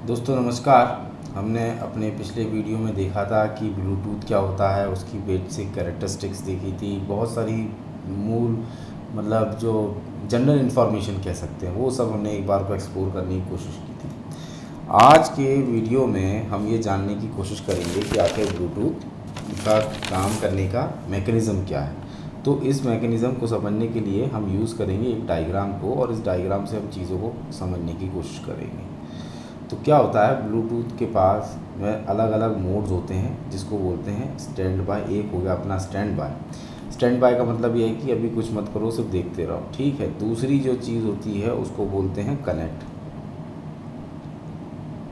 दोस्तों नमस्कार। हमने अपने पिछले वीडियो में देखा था कि ब्लूटूथ क्या होता है, उसकी बेसिक कैरेक्टरिस्टिक्स देखी थी, बहुत सारी मूल मतलब जो जनरल इन्फॉर्मेशन कह सकते हैं वो सब हमने एक बार को एक्सप्लोर करने की कोशिश की थी। आज के वीडियो में हम ये जानने की कोशिश करेंगे कि आखिर ब्लूटूथ का काम करने का मैकेनिज़्म क्या है। तो इस मैकेनिज़्म को समझने के लिए हम यूज़ करेंगे एक डायग्राम को, और इस डायग्राम से हम चीज़ों को समझने की कोशिश करेंगे। तो क्या होता है, ब्लूटूथ के पास में अलग अलग मोड्स होते हैं जिसको बोलते हैं स्टैंड बाय। एक हो गया अपना स्टैंड बाय। स्टैंड बाय का मतलब ये है कि अभी कुछ मत करो, सिर्फ देखते रहो, ठीक है। दूसरी जो चीज़ होती है उसको बोलते हैं कनेक्ट,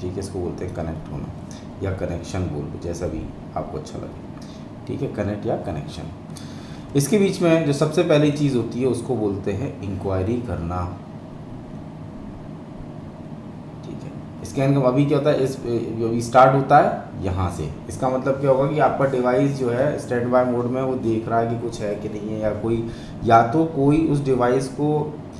ठीक है। इसको बोलते हैं कनेक्ट होना या कनेक्शन, बोल लो जैसा भी आपको अच्छा लगे, ठीक है। कनेक्ट या कनेक्शन। इसके बीच में जो सबसे पहली चीज़ होती है उसको बोलते हैं इंक्वायरी करना, ठीक है। स्कैन का अभी क्या होता है, इस जो स्टार्ट होता है यहाँ से, इसका मतलब क्या होगा कि आपका डिवाइस जो है स्टैंड बाय मोड में वो देख रहा है कि कुछ है कि नहीं है, या तो कोई उस डिवाइस को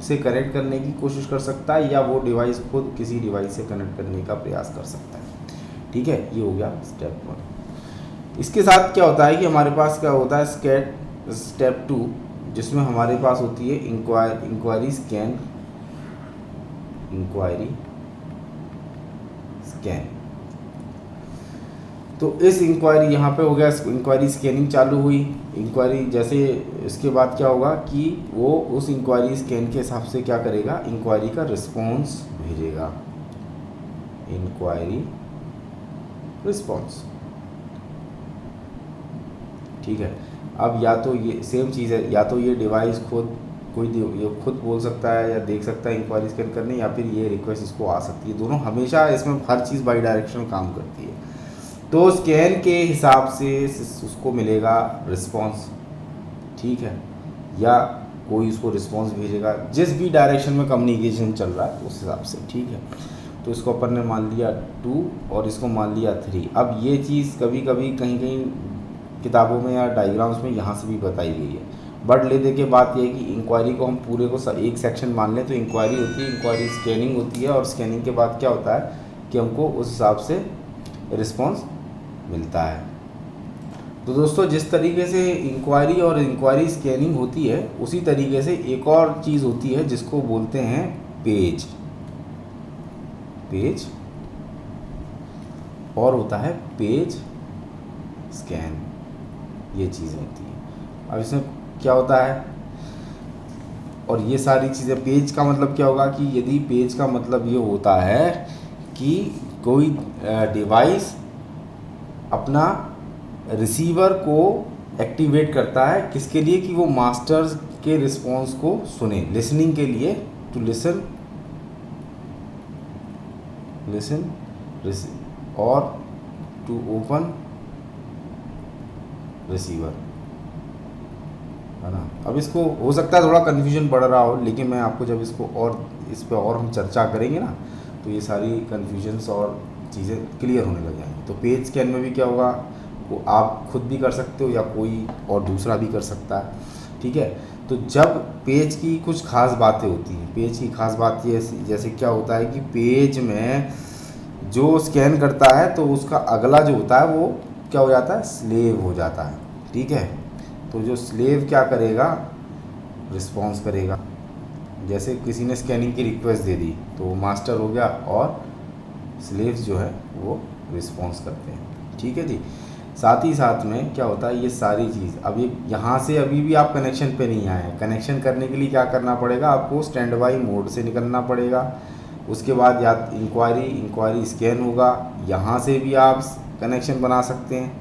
से कनेक्ट करने की कोशिश कर सकता है, या वो डिवाइस खुद किसी डिवाइस से कनेक्ट करने का प्रयास कर सकता है, ठीक है। ये हो गया स्टेप 1। इसके साथ क्या होता है कि हमारे पास क्या होता है स्टेप 2, जिसमें हमारे पास होती है इंक्वायरी स्कैन, इंक्वायरी स्कैन। तो इस इंक्वायरी यहाँ पे हो गया, इंक्वायरी स्कैनिंग चालू हुई। इंक्वायरी जैसे इसके बाद क्या होगा कि वो उस इंक्वायरी स्कैन के हिसाब से क्या करेगा, इंक्वायरी का रिस्पॉन्स भेजेगा, इंक्वायरी रिस्पॉन्स, ठीक है। अब या तो ये सेम चीज़ है, या तो ये डिवाइस खुद ये खुद बोल सकता है या देख सकता है इंक्वायरी स्कैन करने, या फिर ये रिक्वेस्ट इसको आ सकती है। दोनों हमेशा इसमें हर चीज़ बाई डायरेक्शनल काम करती है। तो स्कैन के हिसाब से उसको मिलेगा रिस्पॉन्स, ठीक है, या कोई उसको रिस्पॉन्स भेजेगा जिस भी डायरेक्शन में कम्युनिकेशन चल रहा है उस हिसाब से, ठीक है। तो इसको अपन ने मान लिया 2 और इसको मान लिया 3। अब ये चीज़ कभी कभी कहीं कहीं किताबों में या डायग्राम्स में यहाँ से भी बताई गई है, बट ले दे के बात ये है कि इंक्वायरी को हम पूरे को एक सेक्शन मान लें तो इंक्वायरी होती है, इंक्वायरी स्कैनिंग होती है, और स्कैनिंग के बाद क्या होता है कि हमको उस हिसाब से रिस्पॉन्स मिलता है। तो दोस्तों जिस तरीके से इंक्वायरी और इंक्वायरी स्कैनिंग होती है, उसी तरीके से एक और चीज़ होती है जिसको बोलते हैं पेज, पेज, और होता है पेज स्कैन। ये चीज़ होती है। अब इसमें क्या होता है, और ये सारी चीज़ें, पेज का मतलब क्या होगा कि यदि पेज का मतलब ये होता है कि कोई डिवाइस अपना रिसीवर को एक्टिवेट करता है, किसके लिए, कि वो मास्टर के रिस्पॉन्स को सुने, लिसनिंग के लिए, टू लिसन और टू ओपन रिसीवर, है ना। अब इसको हो सकता है थोड़ा कन्फ्यूजन बढ़ रहा हो, लेकिन मैं आपको जब इसको और इस पर और हम चर्चा करेंगे ना, तो ये सारी कन्फ्यूजन्स और चीज़ें क्लियर होने लग जाएंगी। तो पेज स्कैन में भी क्या होगा, वो आप खुद भी कर सकते हो या कोई और दूसरा भी कर सकता है, ठीक है। तो जब पेज की कुछ खास बातें होती हैं, पेज की खास बात ये जैसे क्या होता है कि पेज में जो स्कैन करता है तो उसका अगला जो होता है वो क्या हो जाता है, स्लेव हो जाता है, ठीक है। तो जो स्लेव क्या करेगा, रिस्पॉन्स करेगा। जैसे किसी ने स्कैनिंग की रिक्वेस्ट दे दी तो मास्टर हो गया, और स्लेव्स जो है वो रिस्पॉन्स करते हैं, ठीक है जी। साथ ही साथ में क्या होता है, ये सारी चीज़ अब ये यहाँ से अभी भी आप कनेक्शन पे नहीं आए हैं। कनेक्शन करने के लिए क्या करना पड़ेगा, आपको स्टैंड बाई मोड से निकलना पड़ेगा। उसके बाद या इंक्वायरी स्कैन होगा, यहाँ से भी आप कनेक्शन बना सकते हैं,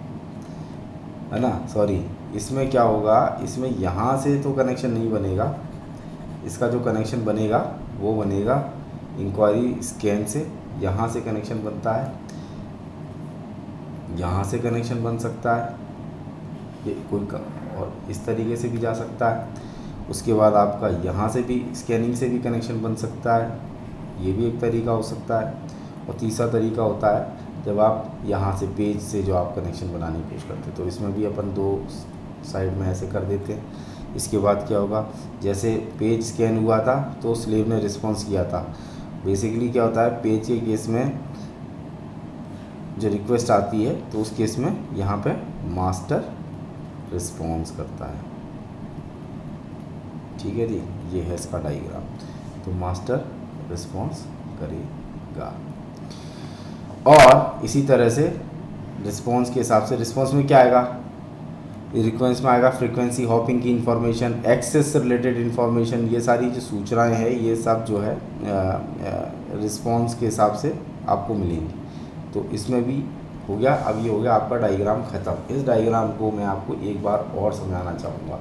है ना। सॉरी, इसमें क्या होगा, इसमें यहाँ से तो कनेक्शन नहीं बनेगा, इसका जो कनेक्शन बनेगा वो बनेगा इंक्वायरी स्कैन से। यहाँ से कनेक्शन बनता है, यहाँ से कनेक्शन बन सकता है, ये और इस तरीके से भी जा सकता है। उसके बाद आपका यहाँ से भी स्कैनिंग से भी कनेक्शन बन सकता है, ये भी एक तरीका हो सकता है। और तीसरा तरीका होता है जब आप यहाँ से पेज से जो आप कनेक्शन बनाने की कोशिश करते हैं, तो इसमें भी अपन 2 साइड में ऐसे कर देते हैं। इसके बाद क्या होगा, जैसे पेज स्कैन हुआ था तो स्लेव ने रिस्पॉन्स किया था। बेसिकली क्या होता है, पेज के केस में जो रिक्वेस्ट आती है तो उस केस में यहाँ पे मास्टर रिस्पॉन्स करता है। ठीक है जी, ये है इसका डायग्राम। तो मास्टर रिस्पॉन्स करेगा और इसी तरह से रिस्पॉन्स के हिसाब से रिस्पॉन्स में क्या आएगा, रिक्वेस्ट में आएगा फ्रीक्वेंसी हॉपिंग की इंफॉर्मेशन, एक्सेस से रिलेटेड इंफॉर्मेशन, ये सारी जो सूचनाएं हैं ये सब जो है रिस्पॉन्स के हिसाब से आपको मिलेंगी। तो इसमें भी हो गया। अब ये हो गया आपका डायग्राम ख़त्म। इस डायग्राम को मैं आपको एक बार और समझाना चाहूँगा।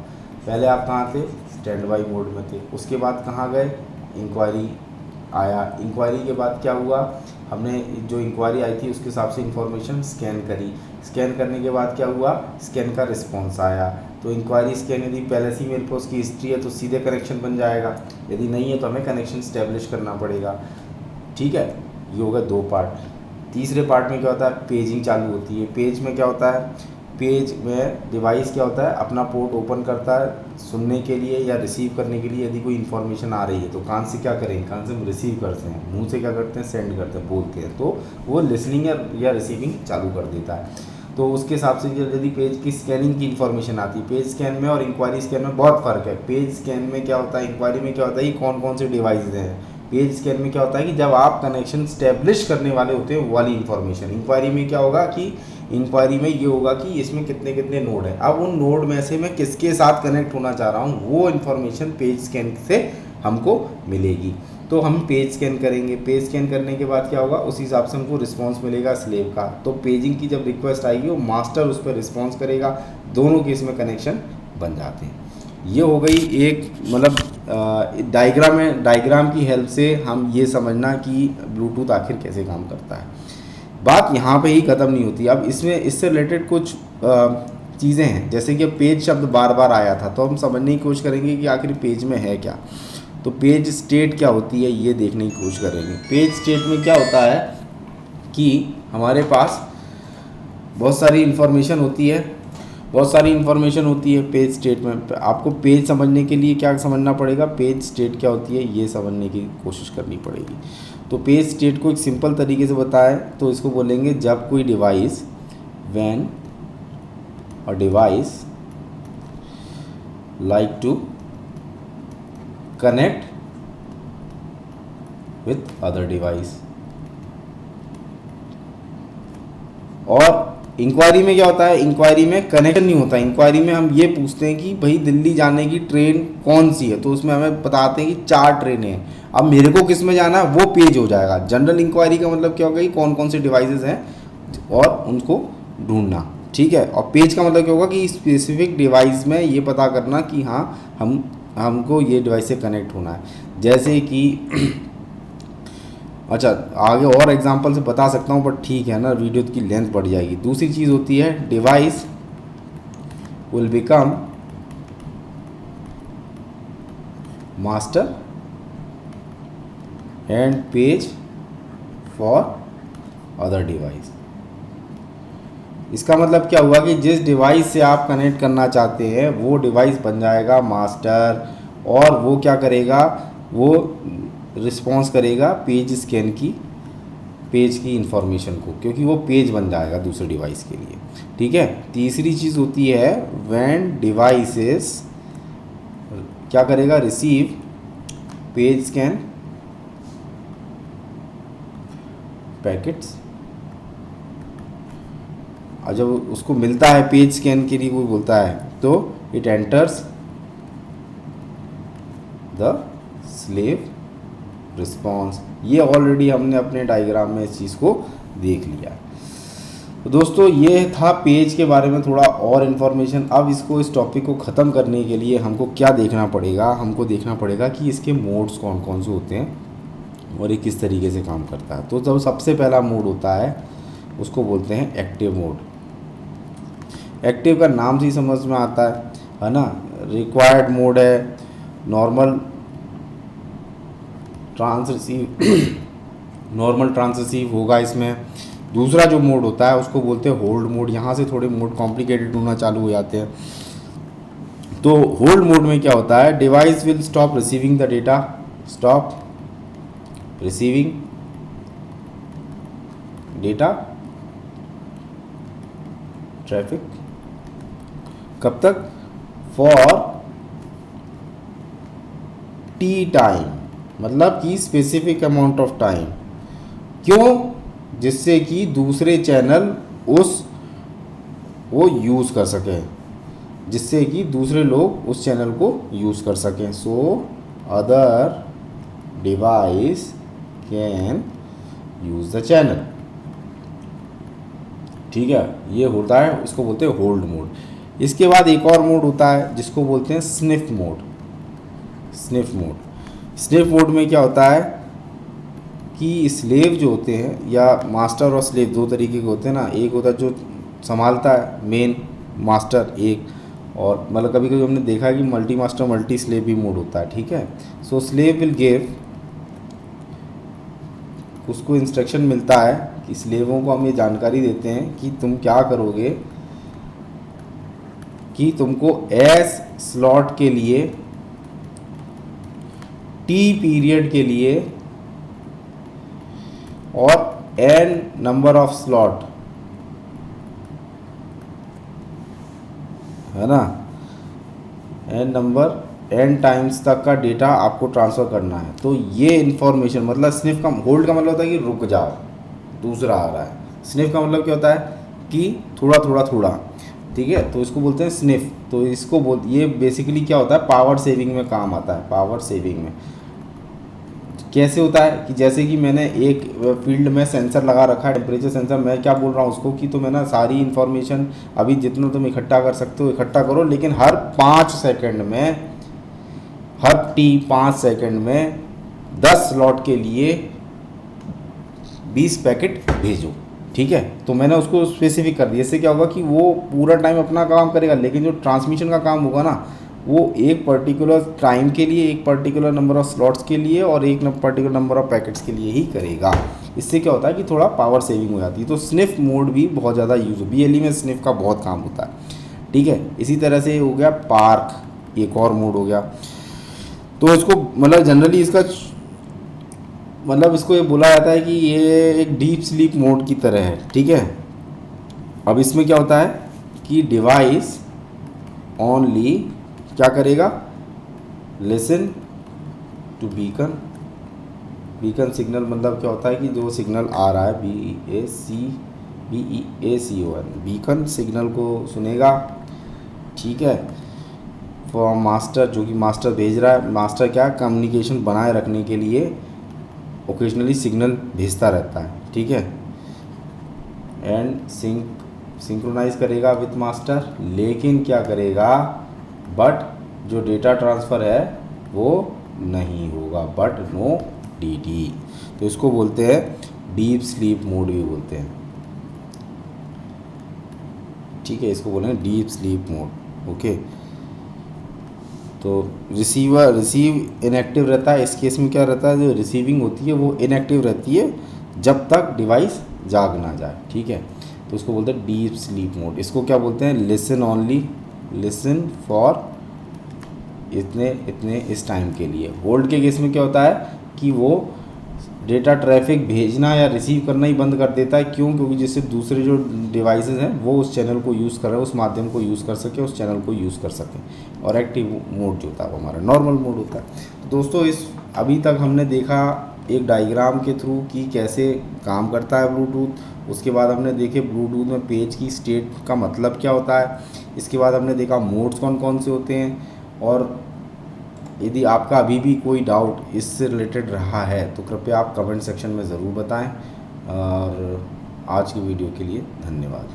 पहले आप कहाँ थे, स्टैंड बाई मोड में थे। उसके बाद कहाँ गए, इंक्वायरी आया। इंक्वायरी के बाद क्या हुआ, हमने जो इंक्वायरी आई थी उसके हिसाब से इंफॉर्मेशन स्कैन करी। स्कैन करने के बाद क्या हुआ, स्कैन का रिस्पॉन्स आया। तो इंक्वायरी स्कैन यदि पहले से ही मेरे पास उसकी हिस्ट्री है तो सीधे कनेक्शन बन जाएगा, यदि नहीं है तो हमें कनेक्शन स्टैब्लिश करना पड़ेगा। ठीक है, ये हो गए 2 पार्ट। तीसरे पार्ट में क्या होता है, पेजिंग चालू होती है। पेज में क्या होता है, पेज में डिवाइस क्या होता है, अपना पोर्ट ओपन करता है सुनने के लिए या रिसीव करने के लिए। यदि कोई इन्फॉर्मेशन आ रही है तो कान से क्या करेंगे, कान से हम रिसीव करते हैं, मुंह से क्या करते हैं, सेंड करते हैं, बोलते हैं। तो वो लिसनिंग या रिसीविंग चालू कर देता है। तो उसके हिसाब से यदि पेज की स्कैनिंग की इन्फॉर्मेशन आती है, पेज स्कैन में और इंक्वायरी स्कैन में बहुत फ़र्क है। पेज स्कैन में क्या होता है, इंक्वायरी में क्या होता है कि कौन कौन से डिवाइस हैं। पेज स्कैन में क्या होता है कि जब आप कनेक्शन स्टैब्लिश करने वाले होते हैं वो वाली इन्फॉर्मेशन। इंक्वायरी में क्या होगा कि इंक्वायरी में ये होगा कि इसमें कितने कितने नोड हैं, अब उन नोड में से मैं किसके साथ कनेक्ट होना चाह रहा हूँ वो इन्फॉर्मेशन पेज स्कैन से हमको मिलेगी। तो हम पेज स्कैन करेंगे। पेज स्कैन करने के बाद क्या होगा, उस हिसाब से हमको रिस्पांस मिलेगा स्लेव का। तो पेजिंग की जब रिक्वेस्ट आएगी वो मास्टर उस पर रिस्पॉन्स करेगा। दोनों केस में कनेक्शन बन जाते हैं। ये हो गई एक मतलब डायग्राम की हेल्प से हम ये समझना कि ब्लूटूथ आखिर कैसे काम करता है। बात यहाँ पे ही ख़त्म नहीं होती। अब इसमें इससे रिलेटेड कुछ चीज़ें हैं, जैसे कि पेज शब्द बार बार आया था तो हम समझने की कोशिश करेंगे कि आखिर पेज में है क्या। तो पेज स्टेट क्या होती है ये देखने की कोशिश करेंगे। पेज स्टेट में क्या होता है कि हमारे पास बहुत सारी इन्फॉर्मेशन होती है पेज स्टेट में। आपको पेज समझने के लिए क्या समझना पड़ेगा, पेज स्टेट क्या होती है ये समझने की कोशिश करनी पड़ेगी। तो पेज स्टेट को एक सिंपल तरीके से बताएं तो इसको बोलेंगे जब कोई device, when a device like to connect with other device. और इंक्वायरी में क्या होता है, इंक्वायरी में कनेक्शन नहीं होता। इंक्वायरी में हम ये पूछते हैं कि भाई दिल्ली जाने की ट्रेन कौन सी है, तो उसमें हमें बताते हैं कि 4 ट्रेनें हैं। अब मेरे को किस में जाना है वो पेज हो जाएगा। जनरल इंक्वायरी का मतलब क्या होगा कि कौन कौन से डिवाइसेस हैं और उनको ढूंढना। ठीक है, और पेज का मतलब क्या होगा कि स्पेसिफिक डिवाइस में ये पता करना कि हाँ हमको ये डिवाइस से कनेक्ट होना है। जैसे कि अच्छा आगे और एग्जांपल से बता सकता हूँ, बट ठीक है ना, वीडियो की लेंथ बढ़ जाएगी। दूसरी चीज़ होती है device will become master and page for other device. इसका मतलब क्या हुआ कि जिस डिवाइस से आप कनेक्ट करना चाहते हैं वो डिवाइस बन जाएगा मास्टर, और वो क्या करेगा, वो रिस्पॉन्स करेगा पेज स्कैन की, पेज की इंफॉर्मेशन को, क्योंकि वो पेज बन जाएगा दूसरे डिवाइस के लिए। ठीक है। तीसरी चीज़ होती है व्हेन डिवाइसेस क्या करेगा, रिसीव पेज स्कैन पैकेट्स। और जब उसको मिलता है पेज स्कैन के लिए कोई बोलता है तो it enters the slave response. ये ऑलरेडी हमने अपने डायग्राम में इस चीज़ को देख लिया। तो दोस्तों ये था पेज के बारे में थोड़ा और इन्फॉर्मेशन। अब इस टॉपिक को ख़त्म करने के लिए हमको क्या देखना पड़ेगा, हमको देखना पड़ेगा कि इसके मोड्स कौन कौन से होते हैं और ये किस तरीके से काम करता है। तो जब सबसे पहला मोड होता है उसको बोलते हैं एक्टिव मोड। एक्टिव का नाम से ही समझ में आता है ना। रिक्वायर्ड मोड है, नॉर्मल ट्रांस रिसीव होगा इसमें। दूसरा जो मोड होता है उसको बोलते हैं होल्ड मोड। यहाँ से थोड़े मोड कॉम्प्लिकेटेड होना चालू हो जाते हैं। तो होल्ड मोड में क्या होता है, device will stop receiving the data, stop receiving data traffic कब तक, फॉर टी टाइम, मतलब कि स्पेसिफिक अमाउंट ऑफ टाइम। क्यों? जिससे कि दूसरे चैनल वो यूज़ कर सकें, जिससे कि दूसरे लोग उस चैनल को यूज़ कर सकें। So other device can use the channel. ठीक है, ये होता है, इसको बोलते हैं होल्ड मोड। इसके बाद एक और मोड होता है जिसको बोलते हैं स्निफ मोड। स्निफ मोड में क्या होता है कि स्लेव जो होते हैं, या मास्टर और स्लेव दो तरीके के होते हैं ना। एक होता है जो संभालता है, मेन मास्टर एक, और मतलब कभी कभी हमने देखा है कि मल्टी मास्टर मल्टी स्लेव भी मोड होता है। ठीक है, सो स्लेव विल गिव, उसको इंस्ट्रक्शन मिलता है कि स्लेवों को हम ये जानकारी देते हैं कि तुम क्या करोगे, कि तुमको एस स्लॉट के लिए, टी पीरियड के लिए, और एन नंबर ऑफ स्लॉट, है ना, एन टाइम्स तक का डेटा आपको ट्रांसफ़र करना है। तो ये इन्फॉर्मेशन, मतलब स्निफ का, होल्ड का मतलब होता है कि रुक जाओ, दूसरा आ रहा है। स्निफ का मतलब क्या होता है कि थोड़ा थोड़ा थोड़ा। ठीक है, तो इसको बोलते हैं स्निफ। तो इसको ये बेसिकली क्या होता है, पावर सेविंग में काम आता है। पावर सेविंग में कैसे होता है कि जैसे कि मैंने एक फील्ड में सेंसर लगा रखा है, टेम्परेचर सेंसर। मैं क्या बोल रहा हूँ उसको कि तुम्हें ना सारी इन्फॉर्मेशन अभी जितना तुम इकट्ठा कर सकते हो इकट्ठा करो, लेकिन हर 5 सेकंड में, हर 5 सेकंड में 10 स्लॉट के लिए 20 पैकेट भेजो। ठीक है, तो मैंने उसको स्पेसिफिक कर दिया। इससे क्या होगा कि वो पूरा टाइम अपना काम करेगा, लेकिन जो ट्रांसमिशन का काम होगा ना, वो एक पर्टिकुलर टाइम के लिए, एक पर्टिकुलर नंबर ऑफ स्लॉट्स के लिए, और एक पर्टिकुलर नंबर ऑफ पैकेट्स के लिए ही करेगा। इससे क्या होता है कि थोड़ा पावर सेविंग हो जाती है। तो स्निफ मोड भी बहुत ज़्यादा यूज़ हो, BLE में स्निफ का बहुत काम होता है। ठीक है, इसी तरह से हो गया पार्क, एक और मोड हो गया। तो इसको मतलब जनरली इसका मतलब इसको ये बोला जाता है कि ये एक डीप स्लीप मोड की तरह है। ठीक है, अब इसमें क्या होता है कि डिवाइस ओनली क्या करेगा, listen to beacon. Beacon signal मतलब क्या होता है कि जो सिग्नल आ रहा है, BEACON, बीकन सिग्नल को सुनेगा। ठीक है, फॉर मास्टर, जो कि मास्टर भेज रहा है। मास्टर क्या, कम्युनिकेशन बनाए रखने के लिए ओकेजनली सिग्नल भेजता रहता है। ठीक है, एंड सिंक्रोनाइज करेगा विथ मास्टर, लेकिन क्या करेगा, बट जो डेटा ट्रांसफ़र है वो नहीं होगा, बट नो DT। तो इसको बोलते हैं डीप स्लीप मोड भी बोलते हैं। ठीक है, इसको बोलेंगे डीप स्लीप मोड। ओके, तो रिसीव इनएक्टिव रहता है। इस केस में क्या रहता है, जो रिसीविंग होती है वो इनएक्टिव रहती है जब तक डिवाइस जाग ना जाए। ठीक है, तो उसको बोलते हैं डीप स्लीप मोड। इसको क्या बोलते हैं, लिसन ओनली, लिसन फॉर इतने इतने इस टाइम के लिए। होल्ड के केस में क्या होता है कि वो डेटा ट्रैफिक भेजना या रिसीव करना ही बंद कर देता है। क्यों? क्योंकि जिससे दूसरे जो डिवाइसेस हैं वो उस चैनल को यूज़ कर रहे हैं, उस माध्यम को यूज़ कर सके, उस चैनल को यूज़ कर सकें। और एक्टिव मोड जो होता है वो हमारा नॉर्मल मोड होता है। तो दोस्तों, इस अभी तक हमने देखा एक डायग्राम के थ्रू कि कैसे काम करता है ब्लूटूथ। उसके बाद हमने देखे ब्लूटूथ में पेज की स्टेट का मतलब क्या होता है। इसके बाद हमने देखा मोड्स कौन कौन से होते हैं। और यदि आपका अभी भी कोई डाउट इससे रिलेटेड रहा है तो कृपया आप कमेंट सेक्शन में ज़रूर बताएं। और आज की वीडियो के लिए धन्यवाद।